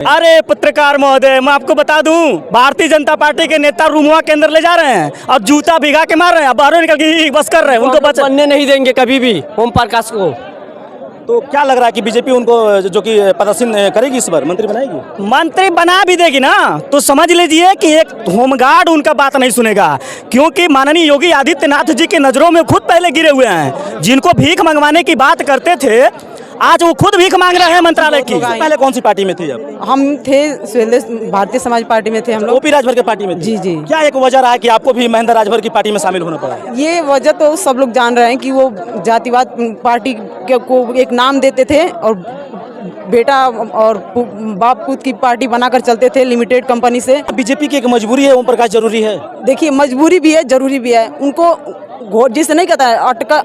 अरे पत्रकार महोदय, मैं आपको बता दूं, भारतीय जनता पार्टी के नेता रूमुआ के अंदर ले जा रहे हैं और जूता भिगा के मार रहे हैं, बाहर निकल के बस कर रहे हैं, उनको बनने नहीं देंगे कभी भी ओम प्रकाश को। तो क्या लग रहा है कि बीजेपी उनको जो कि प्रदर्शन करेगी, इस बार मंत्री बनाएगी? मंत्री बना भी देगी ना तो समझ लीजिए कि एक होमगार्ड उनका बात नहीं सुनेगा, क्योंकि माननीय योगी आदित्यनाथ जी की नजरों में खुद पहले गिरे हुए हैं। जिनको भीख मंगवाने की बात करते थे, आज वो खुद भीख मांग रहे हैं मंत्रालय की। पहले कौन सी पार्टी में थे आप? हम थे भारतीय समाज पार्टी में थे हम लोग। ओपी राजभर के पार्टी में थे? जी जी। क्या एक वजह रहा है कि आपको भी महेंद्र राजभर की पार्टी में शामिल होना पड़ा? ये वजह तो सब लोग जान रहे हैं कि वो जातिवाद पार्टी को एक नाम देते थे और बेटा और बाप पुत की पार्टी बनाकर चलते थे लिमिटेड कंपनी से। बीजेपी की एक मजबूरी है ओम प्रकाश जरूरी है? देखिए, मजबूरी भी है, जरूरी भी है। उनको घोट जिसे नहीं कहता है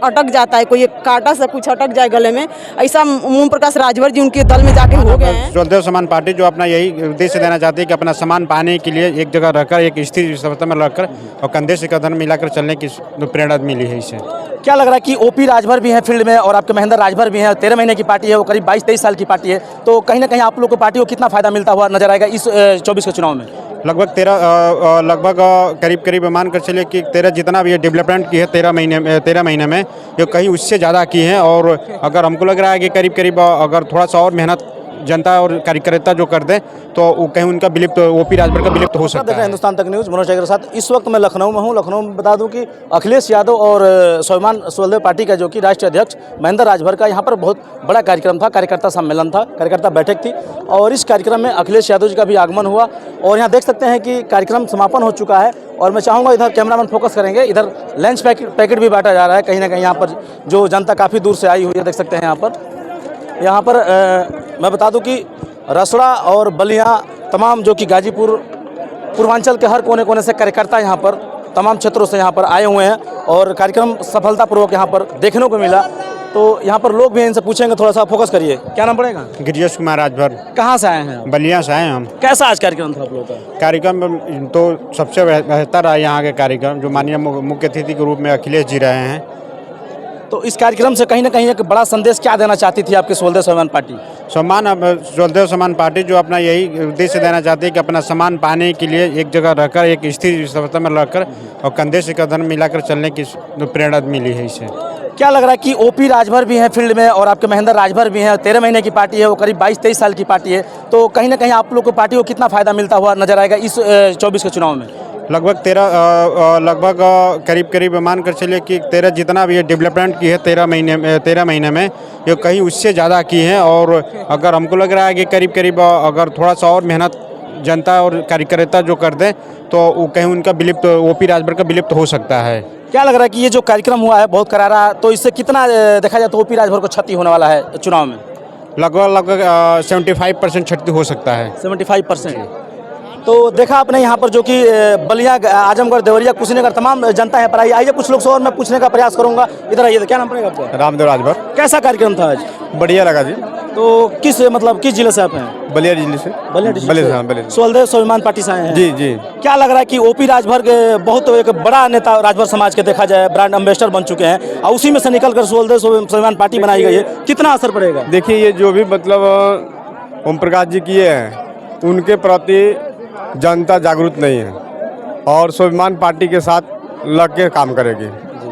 अटक जाता है, कोई एक कांटा से कुछ अटक जाए गले में, ऐसा ओम प्रकाश राजभर जी उनके दल में जाके हो गए हैं। स्वदेव समान पार्टी जो अपना यही उद्देश्य देना चाहती है कि अपना सम्मान पाने के लिए एक जगह रहकर, एक स्थिर सत्ता में रहकर और कंधे से कंधा मिलाकर चलने की प्रेरणा मिली है इससे। क्या लग रहा है कि ओपी राजभर भी है फील्ड में और आपके महेंद्र राजभर भी हैं? 13 महीने की पार्टी है, वो करीब 22-23 साल की पार्टी है, तो कहीं ना कहीं आप लोग को पार्टी को कितना फायदा मिलता हुआ नजर आएगा इस 24 के चुनाव में? लगभग करीब मान कर चलिए कि 13 जितना भी डेवलपमेंट की है 13 महीने में जो कहीं उससे ज़्यादा की है। और अगर हमको लग रहा है कि करीब अगर थोड़ा सा और मेहनत जनता और कार्यकर्ता जो कर दें तो वो कहीं उनका विलुप्त, ओपी राजभर का विलुप्त हो सकता है। हिंदुस्तान तक न्यूज़, मनोज के साथ। इस वक्त मैं लखनऊ में हूँ। लखनऊ में बता दूं कि अखिलेश यादव और स्वाभिमान सुखदेव पार्टी का जो कि राष्ट्रीय अध्यक्ष महेंद्र राजभर का यहाँ पर बहुत बड़ा कार्यक्रम था, कार्यकर्ता सम्मेलन था, कार्यकर्ता बैठक थी और इस कार्यक्रम में अखिलेश यादव जी का भी आगमन हुआ और यहाँ देख सकते हैं कि कार्यक्रम समापन हो चुका है। और मैं चाहूँगा इधर कैमरामैन फोकस करेंगे, इधर लंच पैकेट भी बांटा जा रहा है कहीं ना कहीं। यहाँ पर जो जनता काफ़ी दूर से आई हुई है, देख सकते हैं यहाँ पर मैं बता दूं कि रसड़ा और बलिया तमाम जो कि गाजीपुर पूर्वांचल के हर कोने कोने से कार्यकर्ता यहाँ पर तमाम क्षेत्रों से यहाँ पर आए हुए हैं और कार्यक्रम सफलतापूर्वक यहाँ पर देखने को मिला। तो यहाँ पर लोग भी इनसे पूछेंगे, थोड़ा सा फोकस करिए। क्या नाम पड़ेगा? गिरिजेश कुमार राजभर। कहाँ से आए हैं? बलिया से आए हम। कैसा आज कार्यक्रम था आप लोगों का? कार्यक्रम तो सबसे बेहतर रहा यहाँ के कार्यक्रम, जो माननीय मुख्य अतिथि के रूप में अखिलेश जी रहे हैं। तो इस कार्यक्रम से कहीं ना कहीं एक बड़ा संदेश क्या देना चाहती थी आपकी स्वदेव समान पार्टी? स्वदेव समान पार्टी जो अपना यही उद्देश्य देना चाहती है कि अपना सम्मान पाने के लिए एक जगह रहकर, एक स्थिर सत्ता में रहकर और कंधे से कंधा मिलाकर चलने की प्रेरणा मिली है इससे। क्या लग रहा है कि ओपी राजभर भी हैं फील्ड में और आपके महेंद्र राजभर भी हैं? 13 महीने की पार्टी है, वो करीब 22-23 साल की पार्टी है, तो कहीं ना कहीं आप लोग को पार्टी को कितना फायदा मिलता हुआ नजर आएगा इस 24 के चुनाव में? लगभग करीब मान कर चलिए कि 13 जितना भी डेवलपमेंट की है 13 महीने में जो कहीं उससे ज़्यादा की है। और अगर हमको लग रहा है कि करीब अगर थोड़ा सा और मेहनत जनता और कार्यकर्ता जो कर दें तो वो कहीं उनका विलुप्त, ओपी राजभर का विलुप्त हो सकता है। क्या लग रहा है कि ये जो कार्यक्रम हुआ है बहुत करारा, तो इससे कितना देखा जाए तो ओपी राजभर को क्षति होने वाला है चुनाव में? लगभग 75% क्षति हो सकता है। 75%। तो देखा आपने यहाँ पर जो कि बलिया, आजमगढ़, देवरिया, कुशीनगर तमाम जनता है पर आई। आइए कुछ लोग से और मैं पूछने का प्रयास करूँगा। इधर आइए। क्या नाम पड़ेगा आपका? रामदेव राजभर। कैसा कार्यक्रम था आज? बढ़िया लगा जी। तो किस जिले से आप हैं? बलिया जिले से। बलिया। स्वदेव स्वाभिमान पार्टी से आए हैं? जी जी। क्या लग रहा है कि ओपी राजभर के बहुत एक बड़ा नेता राजभर समाज के देखा जाए ब्रांड एम्बेसडर बन चुके हैं और उसी में से निकल कर स्वदेव स्वाभिमान पार्टी बनाई गई है, कितना असर पड़ेगा? देखिए, ये जो भी मतलब ओम प्रकाश जी किए हैं उनके प्रति जनता जागरूक नहीं है और स्वाभिमान पार्टी के साथ लग के काम करेगी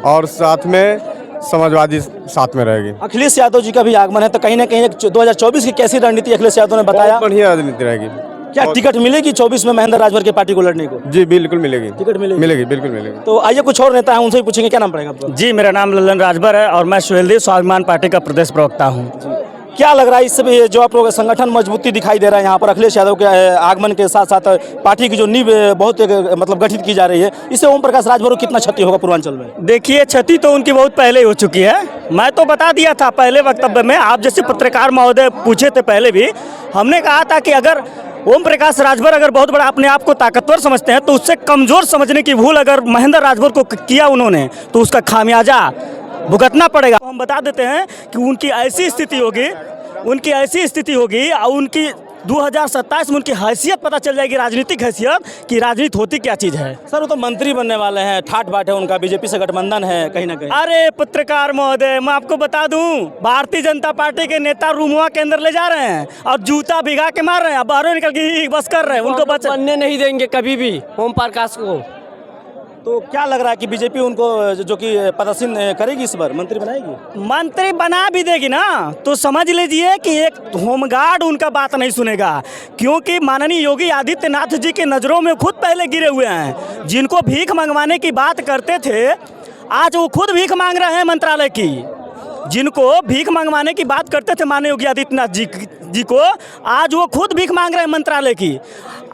और साथ में समाजवादी साथ में रहेगी। अखिलेश यादव जी का भी आगमन है, तो कहीं ना कहीं 2024 की कैसी रणनीति अखिलेश यादव ने बताया? बढ़िया राजनीति रहेगी। क्या टिकट मिलेगी 24 में महेंद्र राजभर की पार्टी को लड़ने को? जी बिल्कुल मिलेगी। टिकट मिलेगी? बिल्कुल मिलेगी। तो आइए कुछ और नेता हैं, उनसे भी पूछेंगे। क्या नाम पड़ेगा आपका? जी, मेरा नाम ललन राजभर है और मैं स्वदेव स्वाभिमान पार्टी का प्रदेश प्रवक्ता हूँ। क्या लग रहा है इससे भी जो आप लोग संगठन मजबूती दिखाई दे रहा है यहाँ पर अखिलेश यादव के आगमन के साथ साथ पार्टी की जो नींव बहुत मतलब गठित की जा रही है, इससे ओम प्रकाश राजभर को कितना क्षति होगा पूर्वांचल में? देखिए, क्षति तो उनकी बहुत पहले ही हो चुकी है। मैं तो बता दिया था पहले वक्तव्य में, आप जैसे पत्रकार महोदय पूछे थे पहले भी, हमने कहा था कि अगर ओम प्रकाश राजभर अगर बहुत बड़ा अपने आप को ताकतवर समझते हैं तो उससे कमजोर समझने की भूल अगर महेंद्र राजभर को किया उन्होंने तो उसका खामियाजा भुगतना पड़ेगा। हम बता देते हैं कि उनकी ऐसी स्थिति होगी और उनकी 2027 में उनकी हैसियत पता चल जाएगी, राजनीतिक हैसियत, कि राजनीति होती क्या चीज़ है। सर वो तो मंत्री बनने वाले हैं, ठाट बाट है उनका, बीजेपी से गठबंधन है कहीं ना कहीं। अरे पत्रकार महोदय, मैं आपको बता दूं, भारतीय जनता पार्टी के नेता रूमुआ के अंदर ले जा रहे हैं और जूता भिगा के मार रहे हैं, अब बाहर निकल के बस कर रहे हैं, उनको बच बनने नहीं देंगे कभी भी ओम प्रकाश को। तो क्या लग रहा है कि बीजेपी उनको जो कि पदासीन करेगी, इस बार मंत्री बनाएगी? मंत्री बना भी देगी ना तो समझ लीजिए कि एक होमगार्ड उनका बात नहीं सुनेगा, क्योंकि माननीय योगी आदित्यनाथ जी के नज़रों में खुद पहले गिरे हुए हैं। जिनको भीख मंगवाने की बात करते थे, आज वो खुद भीख मांग रहे हैं मंत्रालय की। जिनको भीख मंगवाने की बात करते थे माननीय योगी आदित्यनाथ जी को, आज वो खुद भीख मांग रहे हैं मंत्रालय की।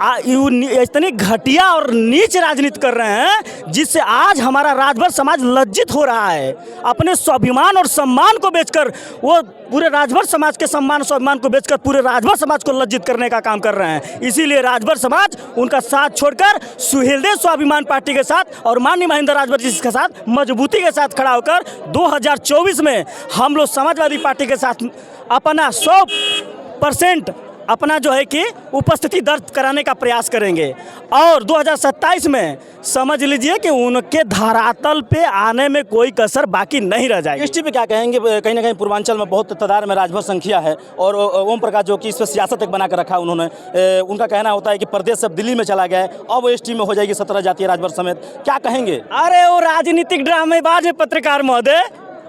इतनी घटिया और नीच राजनीति कर रहे हैं जिससे आज हमारा राजभर समाज लज्जित हो रहा है। अपने स्वाभिमान और सम्मान को बेचकर वो पूरे राजभर समाज के सम्मान स्वाभिमान को बेचकर पूरे राजभर समाज को लज्जित करने का काम कर रहे हैं। इसीलिए राजभर समाज उनका साथ छोड़कर सुहेलदेव स्वाभिमान पार्टी के साथ और माननीय महेंद्र राजभर जी के साथ मजबूती के साथ खड़ा होकर 2024 में हम लोग समाजवादी पार्टी के साथ अपना 100% अपना जो है कि उपस्थिति दर्ज कराने का प्रयास करेंगे और 2027 में समझ लीजिए कि उनके धरातल पे आने में कोई कसर बाकी नहीं रह जाएगी। एसटी पे क्या कहेंगे? कहीं ना कहीं पूर्वांचल में बहुत तादाद में राजभर संख्या है और ओम प्रकाश जो कि इस पर सियासत एक बना कर रखा उन्होंने, उनका कहना होता है कि प्रदेश सब दिल्ली में चला गया है, अब वो एसटी में हो जाएगी 17 जातीय राजभर समेत। क्या कहेंगे? अरे वो राजनीतिक ड्रामेबाज है पत्रकार महोदय,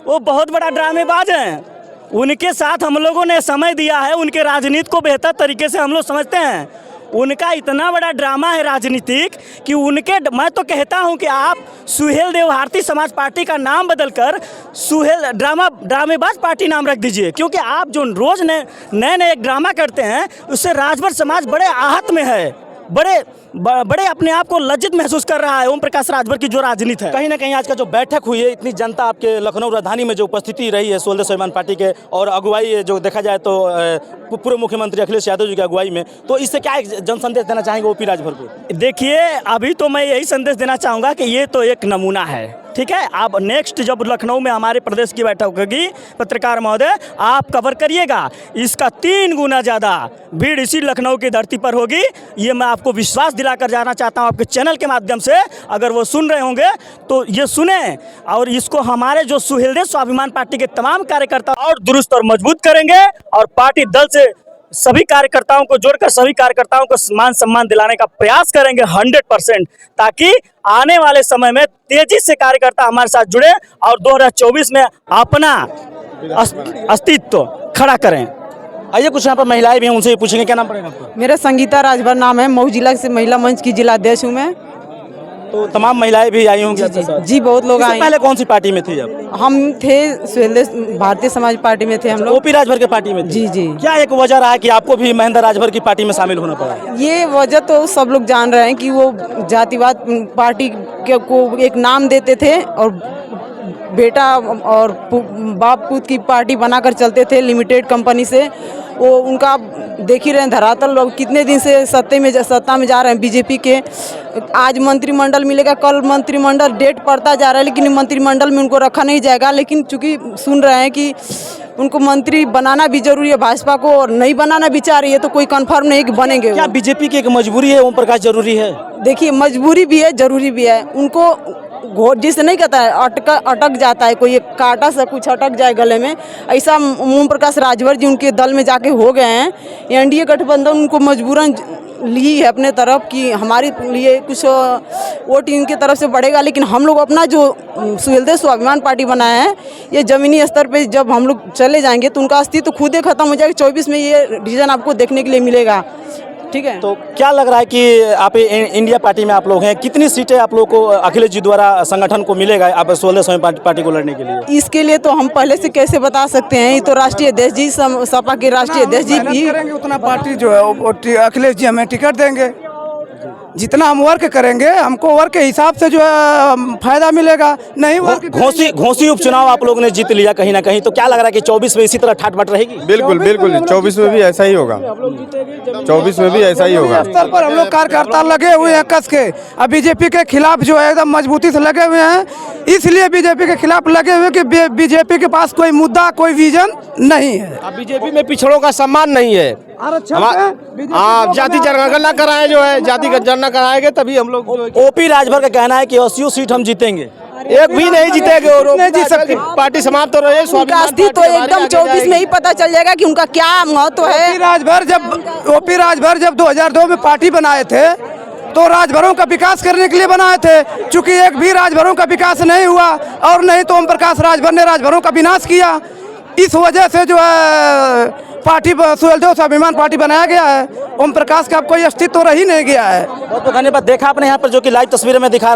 वो बहुत बड़ा ड्रामेबाज हैं। उनके साथ हम लोगों ने समय दिया है, उनके राजनीति को बेहतर तरीके से हम लोग समझते हैं। उनका इतना बड़ा ड्रामा है राजनीतिक कि मैं तो कहता हूं कि आप सुहेलदेव भारतीय समाज पार्टी का नाम बदलकर ड्रामेबाज पार्टी नाम रख दीजिए, क्योंकि आप जो रोज नए ड्रामा करते हैं उससे राजभर समाज बड़े आहत में है, बड़े अपने आप को लज्जित महसूस कर रहा है। ओम प्रकाश राजभर की जो राजनीति है, कहीं ना कहीं आज का जो बैठक हुई है, इतनी जनता आपके लखनऊ राजधानी में जो उपस्थिति रही है सुहेलदेव स्वाभिमान पार्टी के और अगुवाई जो देखा जाए तो पूर्व मुख्यमंत्री अखिलेश यादव जी की अगुवाई में, तो इससे क्या एक जन संदेश देना चाहेंगे ओपी राजभर को? देखिए, अभी तो मैं यही संदेश देना चाहूँगा कि ये तो एक नमूना है, ठीक है। अब नेक्स्ट जब लखनऊ में हमारे प्रदेश की बैठक होगी, पत्रकार महोदय आप कवर करिएगा, इसका 3 गुना ज़्यादा भीड़ इसी लखनऊ की धरती पर होगी। ये मैं आपको विश्वास दिलाकर जाना चाहता हूँ आपके चैनल के माध्यम से। अगर वो सुन रहे होंगे तो ये सुने और इसको हमारे जो सुहेलदेव स्वाभिमान पार्टी के तमाम कार्यकर्ता और दुरुस्त और मजबूत करेंगे और पार्टी दल से सभी कार्यकर्ताओं को जोड़कर सभी कार्यकर्ताओं को मान सम्मान दिलाने का प्रयास करेंगे 100%, ताकि आने वाले समय में तेजी से कार्यकर्ता हमारे साथ जुड़े और 2024 में अपना अस्तित्व खड़ा करें। आइए कुछ यहाँ पर महिलाएं भी हैं, उनसे पूछेंगे। क्या नाम पड़ेगा आपका? मेरा संगीता राजभर नाम है, मऊ जिला से महिला मंच की जिला अध्यक्ष हूँ मैं। तो तमाम महिलाएं भी आई होंगी आपके साथ? जी बहुत लोग आए। पहले कौन सी पार्टी में थे आप? हम थे सुहेलदेव भारतीय समाज पार्टी में थे हम लोग। ओपी राजभर के पार्टी में थे? जी जी। क्या एक वजह रहा कि आपको भी महेंद्र राजभर की पार्टी में शामिल होना पड़ा? ये वजह तो सब लोग जान रहे हैं कि वो जातिवाद पार्टी को एक नाम देते थे और बेटा और बाप पूत की पार्टी बनाकर चलते थे लिमिटेड कंपनी से। वो उनका देख ही रहे हैं धरातल, लोग कितने दिन से सत्ता में जा रहे हैं बीजेपी के। आज मंत्रिमंडल मिलेगा, कल मंत्रिमंडल डेट पड़ता जा रहा है, लेकिन मंत्रिमंडल में उनको रखा नहीं जाएगा। लेकिन चूंकि सुन रहे हैं कि उनको मंत्री बनाना भी जरूरी है, भाजपा को और नहीं बनाना भी चाह रही है, तो कोई कंफर्म नहीं कि बनेंगे। क्या बीजेपी की एक मजबूरी है ओम प्रकाश जरूरी है? देखिए, मजबूरी भी है, जरूरी भी है। उनको घोट जिसे नहीं कहता है अटक जाता है, कोई एक कांटा से कुछ अटक जाए गले में, ऐसा ओम प्रकाश राजभर जी उनके दल में जाके हो गए हैं। एनडीए गठबंधन उनको मजबूरन ली है अपने तरफ कि हमारे लिए कुछ वोट इनके तरफ से बढ़ेगा। लेकिन हम लोग अपना जो सुहेलदेव स्वाभिमान पार्टी बनाया है, ये ज़मीनी स्तर पे जब हम लोग चले जाएंगे तो उनका अस्तित्व खुद ही खत्म हो जाएगा। 24 में ये डिसीजन आपको देखने के लिए मिलेगा, ठीक है। तो क्या लग रहा है कि आप इंडिया पार्टी में आप लोग हैं, कितनी सीटें आप लोग को अखिलेश जी द्वारा संगठन को मिलेगा आप सुहेलदेव स्वाभिमान पार्टी को लड़ने के लिए? इसके लिए तो हम पहले से कैसे बता सकते हैं, ये तो राष्ट्रीय अध्यक्ष जी, सपा के राष्ट्रीय अध्यक्ष जी भी करेंगे उतना पार्टी जो है अखिलेश जी हमें टिकट देंगे। जितना हम वर्क करेंगे हमको वर्क के हिसाब से जो है फायदा मिलेगा, नहीं वर्क घोसी उपचुनाव आप लोगों ने जीत लिया कहीं ना कहीं, तो क्या लग रहा है कि 24 में इसी तरह ठाट बाट रहेगी? बिल्कुल बिल्कुल 24 में भी ऐसा ही होगा, 24 में भी ऐसा ही होगा। स्तर पर हम लोग कार्यकर्ता लगे हुए हैं कस के, अब बीजेपी के खिलाफ जो है एकदम मजबूती से लगे हुए हैं, इसलिए बीजेपी के खिलाफ लगे हुए कि बीजेपी के पास कोई मुद्दा कोई विजन नहीं है। अब बीजेपी में पिछड़ों का सम्मान नहीं है। हाँ, जाति जनगणना कराए जो है, जाति जनगणना कराएंगे तभी हम लोग ओपी राजभर का कहना है कि 80 सीट हम जीतेंगे। एक भी नहीं जीतेंगे और नहीं जीत सकती पार्टी समाप्त हो रही है। उनका अस्तित्व तो एकदम 24 में ही पता चल जाएगा कि उनका क्या महत्व है। ओपी राजभर जब 2002 में पार्टी बनाए थे तो राजभरों का विकास करने के लिए बनाए थे, चूंकि एक भी राजभरों का विकास नहीं हुआ और नहीं तो ओम प्रकाश राजभर ने राजभरों का विनाश किया, इस वजह से जो है पार्टी सुहेलदेव स्वाभिमान पार्टी बनाया गया है। ओम प्रकाश का अब कोई अस्तित्व रह ही नहीं गया है। बहुत बहुत धन्यवाद। देखा आपने यहाँ पर जो कि लाइव तस्वीरें में दिखा